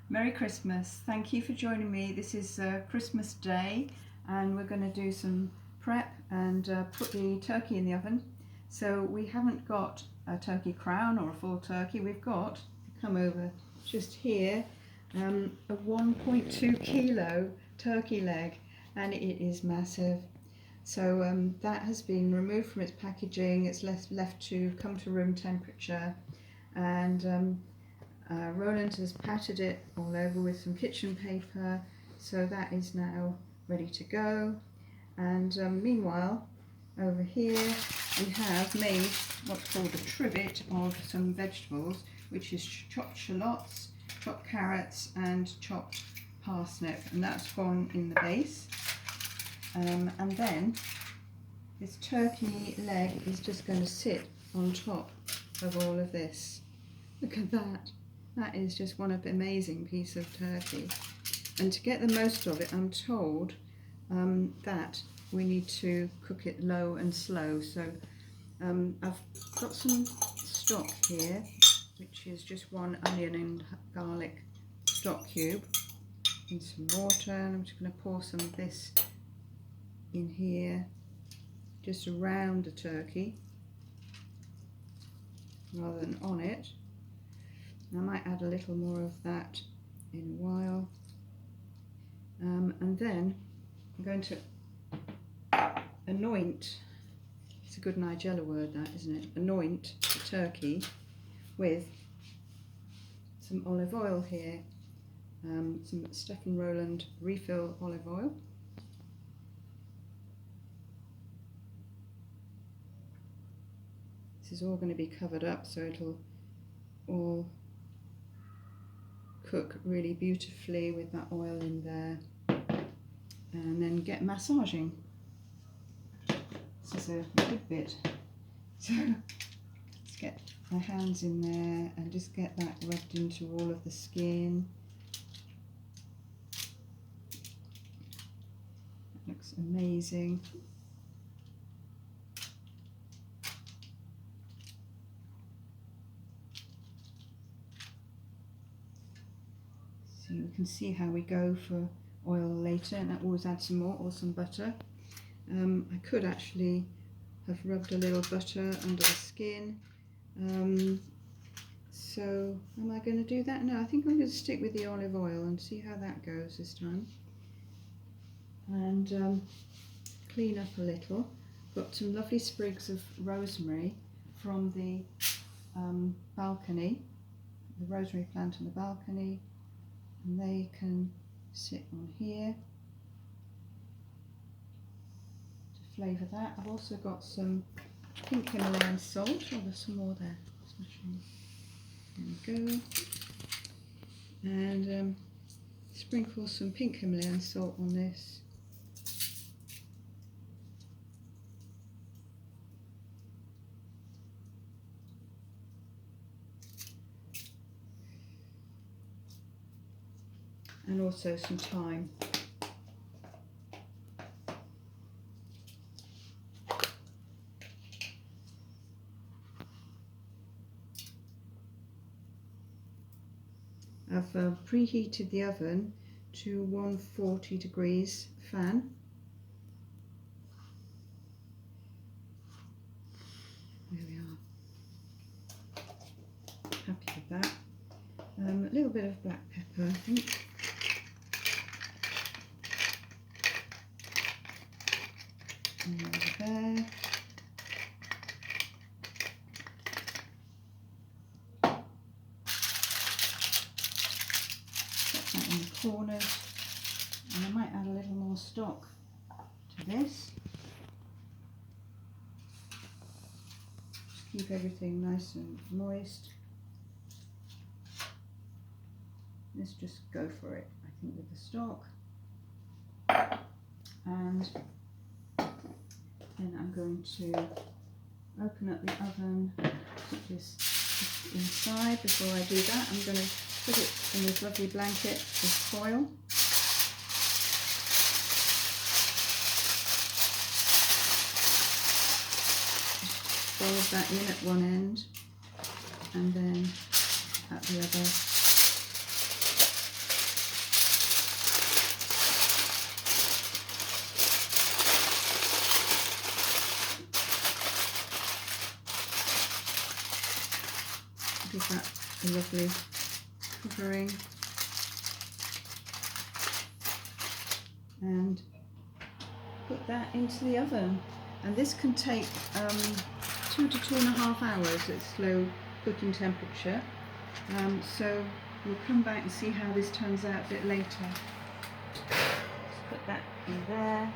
Merry Christmas. Thank you for joining me. This is Christmas Day and we're going to do some prep and put the turkey in the oven. So we haven't got a turkey crown or a full turkey. We've got, come over just here, a 1.2 kilo turkey leg, and it is massive. So that has been removed from its packaging. It's left to come to room temperature, and Roland has patted it all over with some kitchen paper, so that is now ready to go. And meanwhile, over here we have made what's called a trivet of some vegetables, which is chopped shallots, chopped carrots and chopped parsnip, and that's gone in the base. And then this turkey leg is just going to sit on top of all of this. Look at that. That is just one amazing piece of turkey. And to get the most of it, I'm told that we need to cook it low and slow. So I've got some stock here, which is just 1 onion and garlic stock cube and some water. And I'm just going to pour some of this in here, just around the turkey rather than on it. I might add a little more of that in a while, and then I'm going to anoint, it's a good Nigella word that, isn't it? Anoint the turkey with some olive oil here, some Stefan Roland refill olive oil. This is all going to be covered up, so it'll all cook really beautifully with that oil in there, and then get massaging. This is a good bit, so let's get my hands in there and just get that rubbed into all of the skin. That looks amazing. So you can see how we go for oil later, and I always add some more or some butter. I could actually have rubbed a little butter under the skin. So am I going to do that? No, I think I'm going to stick with the olive oil and see how that goes this time. And clean up a little. Got some lovely sprigs of rosemary from the balcony, the rosemary plant on the balcony. And they can sit on here to flavour that. I've also got some pink Himalayan salt. Oh, there's some more there. There we go. And sprinkle some pink Himalayan salt on this. And also some thyme. I've preheated the oven to 140 degrees fan. There we are. Happy with that. A little bit of black pepper, I think. And over there. Put that in the corners, and I might add a little more stock to this. Just keep everything nice and moist. Let's just go for it, I think, with the stock. And then I'm going to open up the oven, put this inside. Before I do that, I'm going to put it in this lovely blanket of foil. Fold that in at one end and then at the other. Give that a lovely covering. And put that into the oven. And this can take 2 to 2.5 hours at slow cooking temperature. So we'll come back and see how this turns out a bit later. Just put that in there.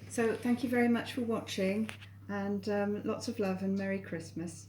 So thank you very much for watching, and lots of love and Merry Christmas.